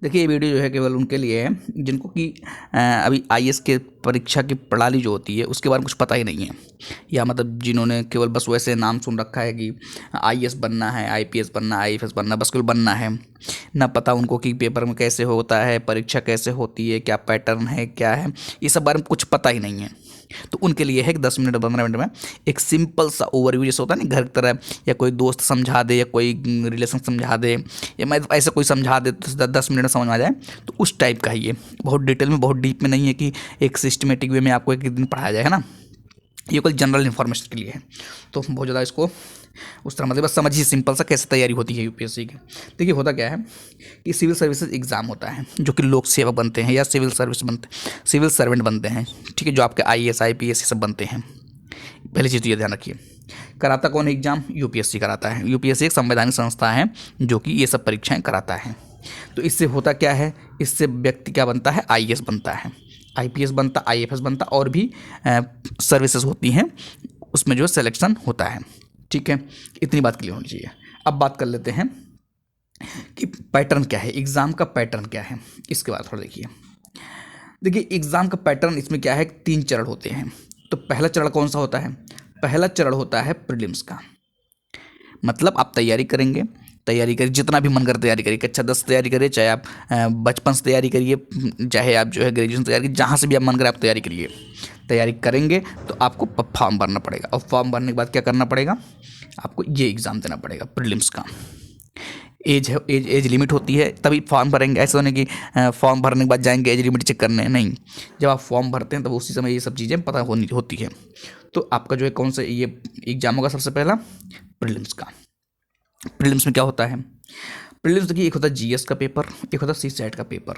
देखिए ये वीडियो जो है केवल उनके लिए है जिनको कि अभी आईएएस के परीक्षा की प्रणाली जो होती है उसके बारे में कुछ पता ही नहीं है, या मतलब जिन्होंने केवल बस वैसे नाम सुन रखा है कि आईएएस बनना है, आईपीएस बनना है, आईएफएस बनना है, बस केवल बनना है। ना पता उनको कि पेपर में कैसे होता है, परीक्षा कैसे होती है, क्या पैटर्न है, क्या है, ये सब बारे में कुछ पता ही नहीं है। तो उनके लिए है कि 10 मिनट 15 मिनट में एक सिंपल सा ओवरव्यू, जैसे होता है ना घर की तरह, या कोई दोस्त समझा दे, या कोई रिलेशन समझा दे, या मैं ऐसे कोई समझा दे तो 10 मिनट में समझ में आ जाए, तो उस टाइप का ही ये बहुत डिटेल में, बहुत डीप में नहीं है कि एक सिस्टमेटिक वे में आपको एक दिन पढ़ाया जाए, है ना। ये कोई जनरल इन्फॉर्मेशन के लिए है, तो बहुत ज़्यादा इसको उस तरह मतलब बस समझिए सिंपल सा कैसे तैयारी होती है यूपीएससी की। देखिए होता क्या है कि सिविल सर्विसेज एग्ज़ाम होता है जो कि लोक सेवक बनते हैं या सिविल सर्वेंट बनते हैं, ठीक है, जो आपके आईएएस आईपीएस ये सब बनते हैं। पहली चीज़ तो ये ध्यान रखिए, कराता कौन है एग्जाम? यूपीएससी कराता है। यूपीएससी एक संवैधानिक संस्था है जो कि ये सब परीक्षाएं कराता है। तो इससे होता क्या है, इससे व्यक्ति क्या बनता है? आईएएस बनता है, आईपीएस बनता, आईएफएस बनता, और भी सर्विसेज होती हैं उसमें जो सिलेक्शन होता है, ठीक है। इतनी बात क्लियर होनी चाहिए। अब बात कर लेते हैं कि पैटर्न क्या है, एग्ज़ाम का पैटर्न क्या है, इसके बाद थोड़ा देखिए एग्ज़ाम का पैटर्न इसमें क्या है, 3 चरण होते हैं। तो पहला चरण कौन सा होता है? पहला चरण होता है प्रीलिम्स का। मतलब आप तैयारी करेंगे, तैयारी करिए जितना भी मन कर तैयारी करिए, कक्षा 10 तैयारी करिए, चाहे आप बचपन से तैयारी करिए, चाहे आप जो है ग्रेजुएशन तैयारी करिए, जहाँ से भी आप मन करे आप तैयारी करिए। तैयारी करेंगे तो आपको फॉर्म भरना पड़ेगा, और फॉर्म भरने के बाद क्या करना पड़ेगा? आपको ये एग्ज़ाम देना पड़ेगा प्रीलिम्स का। एज है, एज लिमिट होती है तभी फॉर्म भरेंगे, ऐसा नहीं कि फॉर्म भरने के बाद जाएंगे एज लिमिट चेक करने, नहीं। जब आप फॉर्म भरते हैं तब उसी समय ये सब चीज़ें पता होती है। तो आपका जो है कौन सा ये एग्जाम होगा? सबसे पहला प्रीलिम्स का। प्रीलिम्स में क्या होता है? प्रीलिम्स देखिए, एक होता है जीएस का पेपर, एक होता है सीसैट का पेपर।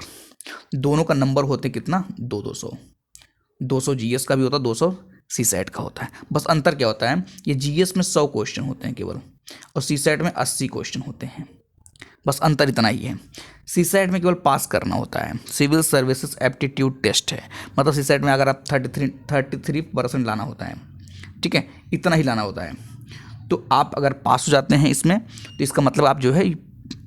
दोनों का नंबर होते हैं कितना? 200। 200 जीएस का भी होता है, 200 सीसैट का होता है। बस अंतर क्या होता है, ये जीएस में 100 क्वेश्चन होते हैं केवल, और सीसैट में 80 क्वेश्चन होते हैं। बस अंतर इतना ही है। सीसैट में केवल पास करना होता है, सिविल सर्विसेज एप्टीट्यूड टेस्ट है। मतलब सीसैट में अगर आप 33% लाना होता है, ठीक है, इतना ही लाना होता है। तो आप अगर पास हो जाते हैं इसमें, तो इसका मतलब आप जो है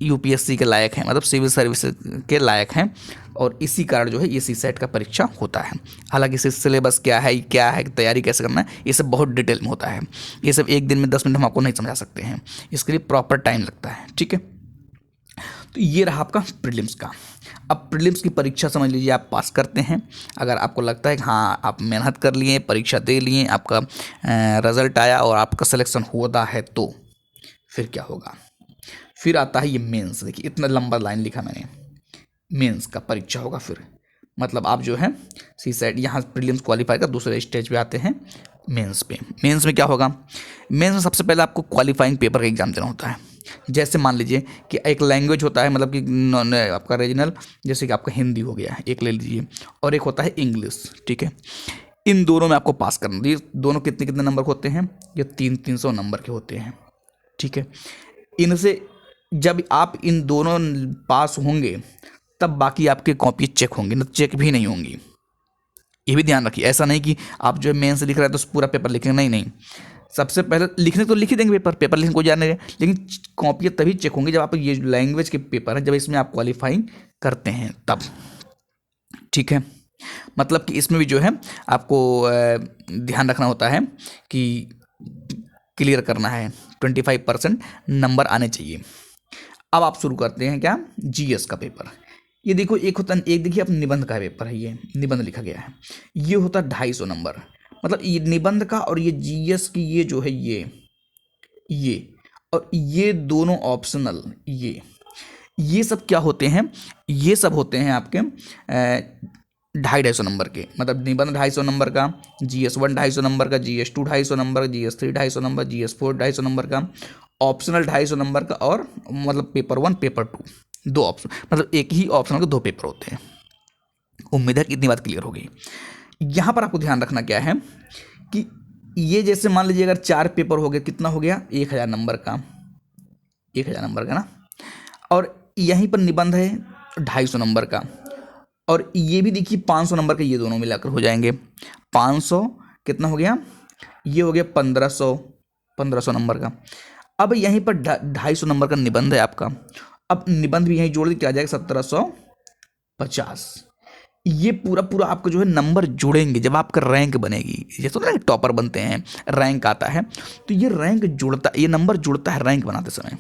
यूपीएससी के लायक हैं, मतलब सिविल सर्विस के लायक हैं, और इसी कारण जो है ये सीसैट का परीक्षा होता है। हालांकि इसे सिलेबस क्या है, तैयारी कैसे करना है, ये सब बहुत डिटेल में होता है। ये सब एक दिन में 10 मिनट हम आपको नहीं समझा सकते हैं, इसके लिए प्रॉपर टाइम लगता है, ठीक है। तो ये रहा आपका प्रीलिम्स का। अब प्रीलिम्स की परीक्षा समझ लीजिए आप पास करते हैं, अगर आपको लगता है कि हाँ आप मेहनत कर लिए, परीक्षा दे लिए, आपका रिजल्ट आया और आपका सिलेक्शन होता है, तो फिर क्या होगा? फिर आता है ये मेंस। देखिए इतना लंबा लाइन लिखा मैंने, मेंस का परीक्षा होगा फिर। मतलब आप जो है सीसैट यहाँ प्रीलिम्स क्वालिफाई कर दूसरे स्टेज पे आते हैं मेंस पे। मेंस में क्या होगा? मेंस में सबसे पहले आपको क्वालिफाइंग पेपर का एग्जाम देना होता है। जैसे मान लीजिए कि एक लैंग्वेज होता है, मतलब कि आपका रीजनल, जैसे कि आपका हिंदी हो गया, एक ले लीजिए, और एक होता है इंग्लिश, ठीक है। इन दोनों में आपको पास करना, ये दोनों कितने कितने नंबर के होते हैं? ये 300 नंबर के होते हैं, ठीक है। इनसे जब आप इन दोनों पास होंगे तब बाकी आपके कॉपी चेक होंगे, न चेक भी नहीं होंगी। ये भी ध्यान रखिए, ऐसा नहीं कि आप जो है मेन से लिख रहे हैं तो पूरा पेपर लिखेंगे, नहीं नहीं। सबसे पहले लिखने तो लिख ही देंगे, पेपर लिखने को जाने, लेकिन कॉपियाँ तभी चेक होंगी जब आप ये लैंग्वेज के पेपर है, जब इसमें आप क्वालिफाइंग करते हैं तब, ठीक है। मतलब कि इसमें भी जो है आपको ध्यान रखना होता है कि क्लियर करना है, 25% नंबर आने चाहिए। अब आप शुरू करते हैं क्या? जीएस का पेपर। ये देखो, एक होता है, एक देखिए आप निबंध का पेपर है, ये निबंध लिखा गया है, ये होता है 250 नंबर। मतलब ये निबंध का और ये जीएस की ये जो है ये और ये दोनों ऑप्शनल, ये सब क्या होते हैं? ये सब होते हैं आपके 250 नंबर के। मतलब निबंध 250 नंबर का, GS1 250 नंबर का, GS2 250 number, GS3 250 number, GS4 250 number का, ऑप्शनल 250 नंबर का, और मतलब पेपर 1 पेपर 2 दो ऑप्शन, मतलब एक ही ऑप्शनल के 2 पेपर होते हैं। उम्मीद है कि इतनी बात क्लियर हो गई। यहाँ पर आपको ध्यान रखना क्या है कि ये जैसे मान लीजिए अगर 4 पेपर हो गए, कितना हो गया? 1000 नंबर का, 1000 नंबर का ना। और यहीं पर निबंध है 250 नंबर का, और ये भी देखिए 500 नंबर का, ये दोनों मिलाकर हो जाएंगे 500, कितना हो गया? ये हो गया 1500 नंबर का। अब यहीं पर 250 नंबर का निबंध है आपका। अब निबंध भी यहीं जोड़ दी, क्या आ जाएगा? 50। ये पूरा पूरा आपको जो है नंबर जुड़ेंगे जब आपका रैंक बनेगी। जैसे होता है ना टॉपर बनते हैं, रैंक आता है, तो ये रैंक जुड़ता, ये नंबर जुड़ता है रैंक बनाते समय।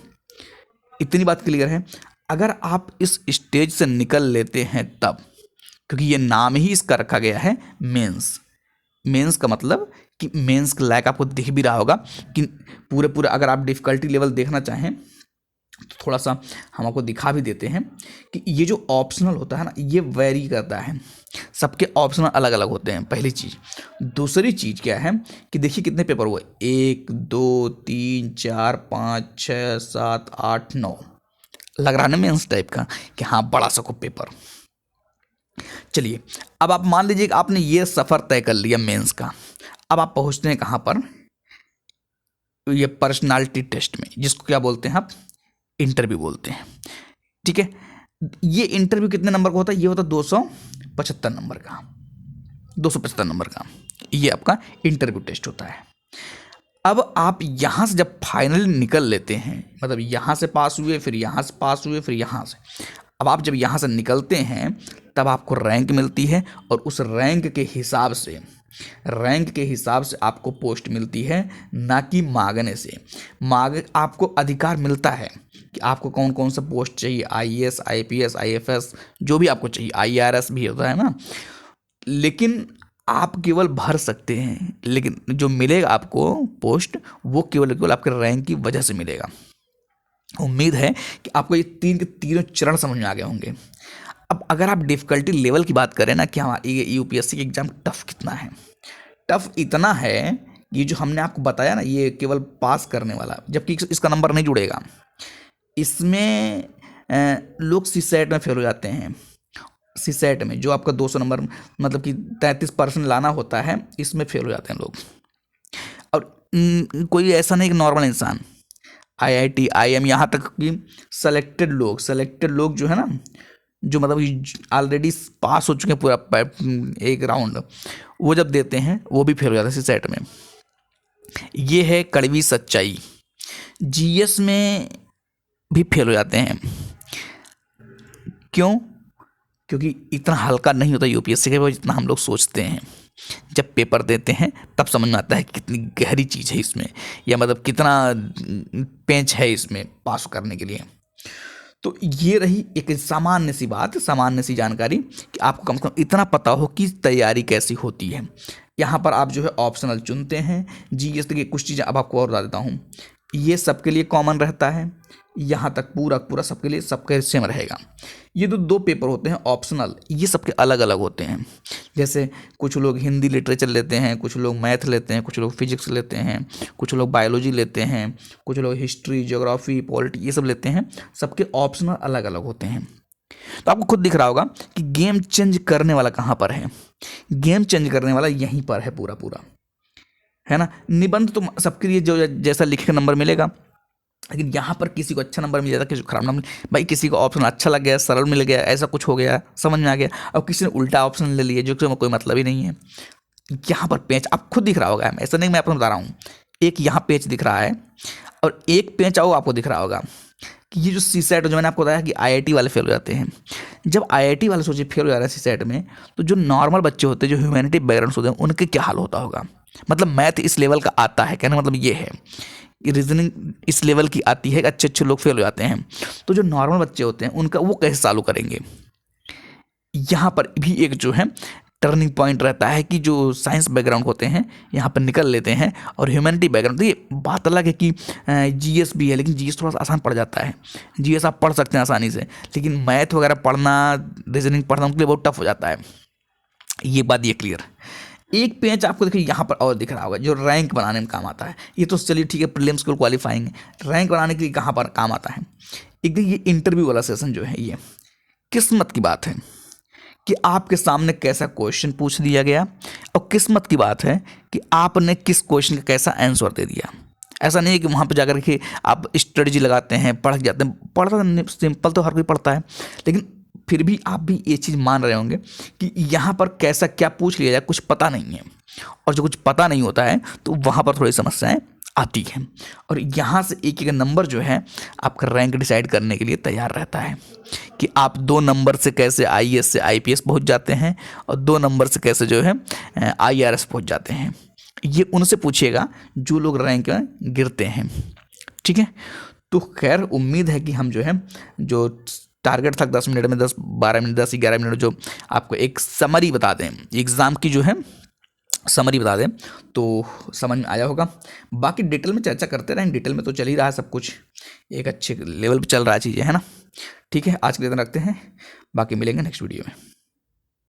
इतनी बात क्लियर है। अगर आप इस स्टेज से निकल लेते हैं तब, क्योंकि ये नाम ही इसका रखा गया है मेंस। मेंस का मतलब कि मेंस का लायक आपको दिख भी रहा होगा कि पूरे पूरे, अगर आप डिफ़िकल्टी लेवल देखना चाहें तो थोड़ा सा हम आपको दिखा भी देते हैं कि ये जो ऑप्शनल होता है ना, ये वेरी करता है, सबके ऑप्शनल अलग अलग होते हैं, पहली चीज़। दूसरी चीज़ क्या है कि देखिए कितने पेपर हुए, 1 2 3 4 5 6 7 8 9। लग रहा है ना मेंस टाइप का कि हाँ बड़ा सा को पेपर। चलिए अब आप मान लीजिए कि आपने ये सफ़र तय कर लिया मेंस का। अब आप पहुंचते हैं कहाँ पर, ये पर्सनालिटी टेस्ट में, जिसको क्या बोलते हैं आप, इंटरव्यू बोलते हैं। ठीक है, ये इंटरव्यू कितने नंबर का होता है, ये होता है 275 नंबर का, 275 नंबर का ये आपका इंटरव्यू टेस्ट होता है। अब आप यहाँ से जब फाइनली निकल लेते हैं, मतलब यहाँ से पास हुए, फिर यहाँ से पास हुए, फिर यहाँ से, अब आप जब यहाँ से निकलते हैं तब आपको रैंक मिलती है, और उस रैंक के हिसाब से, रैंक के हिसाब से आपको पोस्ट मिलती है, ना कि मांगने से। आपको अधिकार मिलता है कि आपको कौन कौन सा पोस्ट चाहिए, IAS IPS IFS जो भी आपको चाहिए, IRS भी होता है ना, लेकिन आप केवल भर सकते हैं, लेकिन जो मिलेगा आपको पोस्ट वो केवल केवल आपके रैंक की वजह से मिलेगा। उम्मीद है कि आपको ये तीन के तीनों चरण समझ में आ गए होंगे। अब अगर आप डिफ़िकल्टी लेवल की बात करें ना कि हमारा ये UPSC का एग्ज़ाम टफ़ कितना है, टफ़ इतना है, ये जो हमने आपको बताया ना ये केवल पास करने वाला, जबकि इसका नंबर नहीं जुड़ेगा। इसमें लोग सीसेट में फेल हो जाते हैं। सीसेट में जो आपका 200 नंबर मतलब कि 33% लाना होता है, इसमें फेल हो जाते हैं लोग। और कोई ऐसा नहीं कि नॉर्मल इंसान, IIT IIM यहाँ तक कि सेलेक्टेड लोग जो है ना, जो मतलब ऑलरेडी पास हो चुके हैं पूरा एक राउंड, वो जब देते हैं वो भी फेल हो जाते हैं सीसेट में। ये है कड़वी सच्चाई। GS में भी फेल हो जाते हैं। क्यों? क्योंकि इतना हल्का नहीं होता UPSC का जितना हम लोग सोचते हैं। जब पेपर देते हैं तब समझ में आता है कि कितनी गहरी चीज़ है इसमें, या मतलब कितना पेंच है इसमें पास करने के लिए। तो ये रही एक सामान्य सी बात, सामान्य सी जानकारी कि आपको कम से कम इतना पता हो कि तैयारी कैसी होती है। यहाँ पर आप जो है ऑप्शनल चुनते हैं। GS की कुछ चीज़ें अब आपको और बता देता हूँ, ये सबके लिए कॉमन रहता है, यहाँ तक पूरा पूरा सबके लिए सबके सेम रहेगा। ये जो दो पेपर होते हैं ऑप्शनल, ये सबके अलग अलग होते हैं। जैसे कुछ लोग हिंदी लिटरेचर लेते हैं, कुछ लोग मैथ लेते हैं, कुछ लोग फिजिक्स लेते हैं, कुछ लोग बायोलॉजी लेते हैं, कुछ लोग हिस्ट्री ज्योग्राफी पॉलिटी ये सब लेते हैं। सबके ऑप्शनल अलग अलग होते हैं। तो आपको खुद दिख रहा होगा कि गेम चेंज करने वाला कहाँ पर है। गेम चेंज करने वाला यहीं पर है पूरा पूरा, है ना। निबंध तो सबके लिए जो जैसा लिखे का नंबर मिलेगा, लेकिन यहाँ पर किसी को अच्छा नंबर मिल जाता है, किसी को खराब नंबर, भाई किसी को ऑप्शन अच्छा लग गया, सरल मिल गया, ऐसा कुछ हो गया, समझ में आ गया, और किसी ने उल्टा ऑप्शन ले लिया जो कि कोई मतलब ही नहीं है। यहाँ पर पेच आप खुद दिख रहा होगा, ऐसा नहीं मैं आपको बता रहा हूँ। एक यहाँ पेच दिख रहा है और एक पेच आओ आपको दिख रहा होगा कि ये जो CSET जो मैंने आपको बताया कि IIT वाले फेल हो जाते हैं। जब IIT वाले सोचिए फेल हो जा रहे हैं CSET में, तो जो नॉर्मल बच्चे होते हैं, जो ह्यूमैनिटी बैकग्राउंड होते हैं, उनके क्या हाल होता होगा। मतलब मैथ इस लेवल का आता है, कहने मतलब ये है, रीजनिंग इस लेवल की आती है, अच्छे अच्छे लोग फेल हो जाते हैं। तो जो नॉर्मल बच्चे होते हैं उनका वो कैसे चालू करेंगे। यहाँ पर भी एक जो है टर्निंग पॉइंट रहता है कि जो साइंस बैकग्राउंड होते हैं यहाँ पर निकल लेते हैं, और ह्यूमैनिटी बैकग्राउंड, तो ये बात अलग है कि GS भी है, लेकिन GS थोड़ा सा आसान पड़ जाता है। GS आप पढ़ सकते हैं आसानी से, लेकिन मैथ वगैरह पढ़ना, रीजनिंग पढ़ना उनके लिए बहुत टफ हो जाता है। ये बात ये क्लियर। एक पेज आपको देखिए यहाँ पर और दिख रहा होगा जो रैंक बनाने में काम आता है। ये तो चलिए ठीक है, प्रीलिम्स को क्वालिफाइंग है, रैंक बनाने के लिए कहाँ पर काम आता है। एक दिन ये इंटरव्यू वाला सेशन जो है, ये किस्मत की बात है कि आपके सामने कैसा क्वेश्चन पूछ दिया गया, और किस्मत की बात है कि आपने किस क्वेश्चन का कैसा आंसर दे दिया। ऐसा नहीं है कि वहाँ पर जाकर के आप स्ट्रेटजी लगाते हैं, पढ़ जाते हैं। पढ़ता सिंपल तो हर कोई पढ़ता है, लेकिन फिर भी आप भी ये चीज़ मान रहे होंगे कि यहाँ पर कैसा क्या पूछ लिया जाए, कुछ पता नहीं है। और जो कुछ पता नहीं होता है तो वहाँ पर थोड़ी समस्याएं आती है। और यहाँ से एक एक नंबर जो है आपका रैंक डिसाइड करने के लिए तैयार रहता है कि आप 2 नंबर से कैसे आईएएस से आईपीएस पहुँच जाते हैं और 2 नंबर से कैसे जो है आईआरएस पहुँच जाते हैं। ये उनसे पूछिएगा जो लोग रैंक में गिरते हैं। ठीक है, तो खैर उम्मीद है कि हम जो है जो टारगेट था 10 मिनट में 10-12 मिनट 10-11 मिनट जो आपको एक समरी बता दें, एग्ज़ाम की जो है समरी बता दें, तो समझ में आया होगा। बाकी डिटेल में चर्चा करते रहें, डिटेल में तो चल ही रहा है सब कुछ, एक अच्छे लेवल पे चल रहा है चीज़ें, है ना। ठीक है, आज के लिए इतना रखते हैं, बाकी मिलेंगे नेक्स्ट वीडियो में।